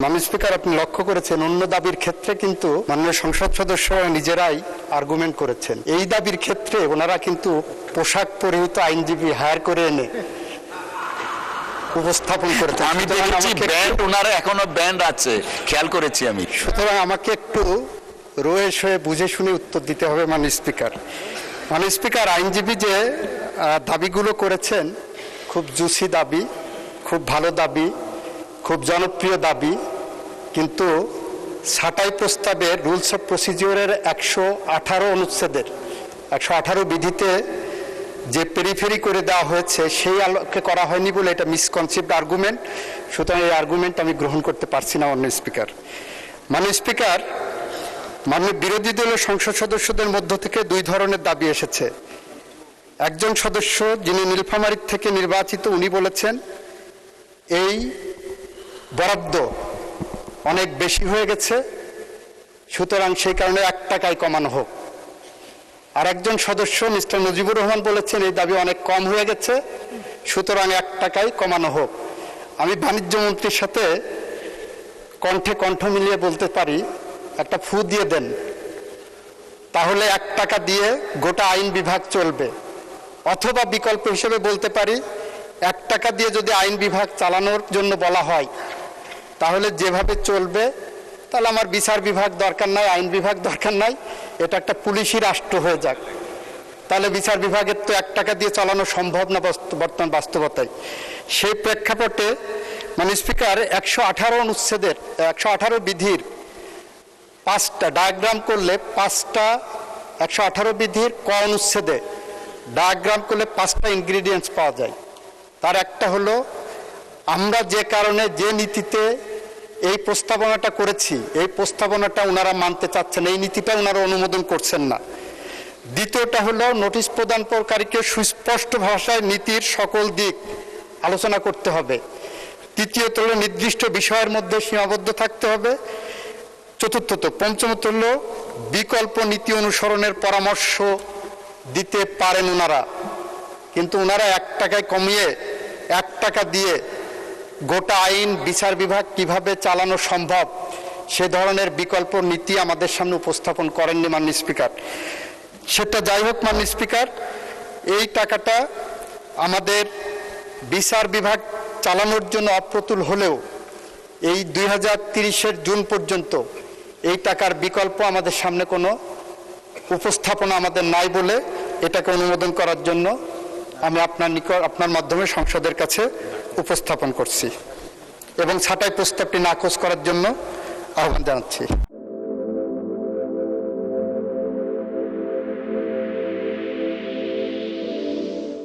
মাননীয় স্পিকার, আপনি লক্ষ্য করেছেন অন্য দাবির ক্ষেত্রে কিন্তু মাননীয় সংসদ সদস্যরা নিজেরাই আর্গুমেন্ট করেছেন। এই দাবির ক্ষেত্রে ওনারা কিন্তু পোশাক পরিহিত আইনজীবী হায়ার করে এনে উপস্থাপন করেছেন। আমি দেখেছি ব্যান্ড, ওনারা এখনো ব্যান্ড আছে, খেয়াল করেছি আমি। সুতরাং আমাকে একটু রয়েস হয়ে বুঝে শুনে উত্তর দিতে হবে মাননীয় স্পিকার। মাননীয় স্পিকার, আইনজীবী যে দাবিগুলো করেছেন খুব জুসি দাবি, খুব ভালো দাবি, খুব জনপ্রিয় দাবি, কিন্তু ছাঁটাই প্রস্তাবের রুলস অফ প্রসিজিওরের 118 অনুচ্ছেদের 118 বিধিতে যে পেরিফেরি করে দেওয়া হয়েছে সেই আলোকে করা হয়নি বলে এটা মিসকনসেপ্ট আর্গুমেন্ট। সুতরাং এই আর্গুমেন্ট আমি গ্রহণ করতে পারছি না মাননীয় স্পিকার। মাননীয় স্পিকার, মাননীয় বিরোধী দলীয় সংসদ সদস্যদের মধ্য থেকে দুই ধরনের দাবি এসেছে। একজন সদস্য যিনি নীলফামারী থেকে নির্বাচিত, উনি বলেছেন এই বরাদ্দ অনেক বেশি হয়ে গেছে, সুতরাং সেই কারণে 1 টাকায় কমানো হোক। আর একজন সদস্য মিস্টার মুজিবুর রহমান বলেছেন এই দাবি অনেক কম হয়ে গেছে, সুতরাং 1 টাকায় কমানো হোক। আমি বাণিজ্য মন্ত্রীর সাথে কণ্ঠে কণ্ঠ মিলিয়ে বলতে পারি, একটা ফু দিয়ে দেন, তাহলে 1 টাকা দিয়ে গোটা আইন বিভাগ চলবে। অথবা বিকল্প হিসেবে বলতে পারি, 1 টাকা দিয়ে যদি আইন বিভাগ চালানোর জন্য বলা হয় তাহলে যেভাবে চলবে, তাহলে আমার বিচার বিভাগ দরকার নাই, আইন বিভাগ দরকার নাই, এটা একটা পুলিশি রাষ্ট্র হয়ে যাক। তাহলে বিচার বিভাগের তো 1 টাকা দিয়ে চালানো সম্ভব না বর্তমান বাস্তবতায়। সেই প্রেক্ষাপটে মাননীয় স্পিকার 118 অনুচ্ছেদের 118 বিধির 5টা ডায়াগ্রাম করলে 5টা 118 বিধির ক অনুচ্ছেদে ডায়াগ্রাম করলে 5টা ইনগ্রিডিয়েন্টস পাওয়া যায়। তার একটা হলো আমরা যে কারণে যে নীতিতে এই প্রস্তাবনাটা করেছি, এই প্রস্তাবনাটা ওনারা মানতে চাচ্ছেন, এই নীতিটা ওনারা অনুমোদন করছেন না। দ্বিতীয়টা হলো নোটিশ প্রদানকারীকে সুস্পষ্ট ভাষায় নীতির সকল দিক আলোচনা করতে হবে। তৃতীয়ত হলো নির্দিষ্ট বিষয়ের মধ্যে সীমাবদ্ধ থাকতে হবে। চতুর্থত, পঞ্চমত হলো বিকল্প নীতি অনুসরণের পরামর্শ দিতে পারেন ওনারা, কিন্তু ওনারা 1 টাকায় কমিয়ে 1 টাকা দিয়ে গোটা আইন বিচার বিভাগ কিভাবে চালানো সম্ভব সে ধরনের বিকল্প নীতি আমাদের সামনে উপস্থাপন করেননি মাননীয় স্পিকার। সেটা যাই হোক মাননীয় স্পিকার, এই টাকাটা আমাদের বিচার বিভাগ চালানোর জন্য অপ্রতুল হলেও এই 2030-এর জুন পর্যন্ত এই টাকার বিকল্প আমাদের সামনে কোনো উপস্থাপনা আমাদের নাই বলে এটাকে অনুমোদন করার জন্য আমি আপনার মাধ্যমে সংসদের কাছে উপস্থাপন করছি এবং ছাঁটাই প্রস্তাবটি নাকচ করার জন্য আহ্বান জানাচ্ছি।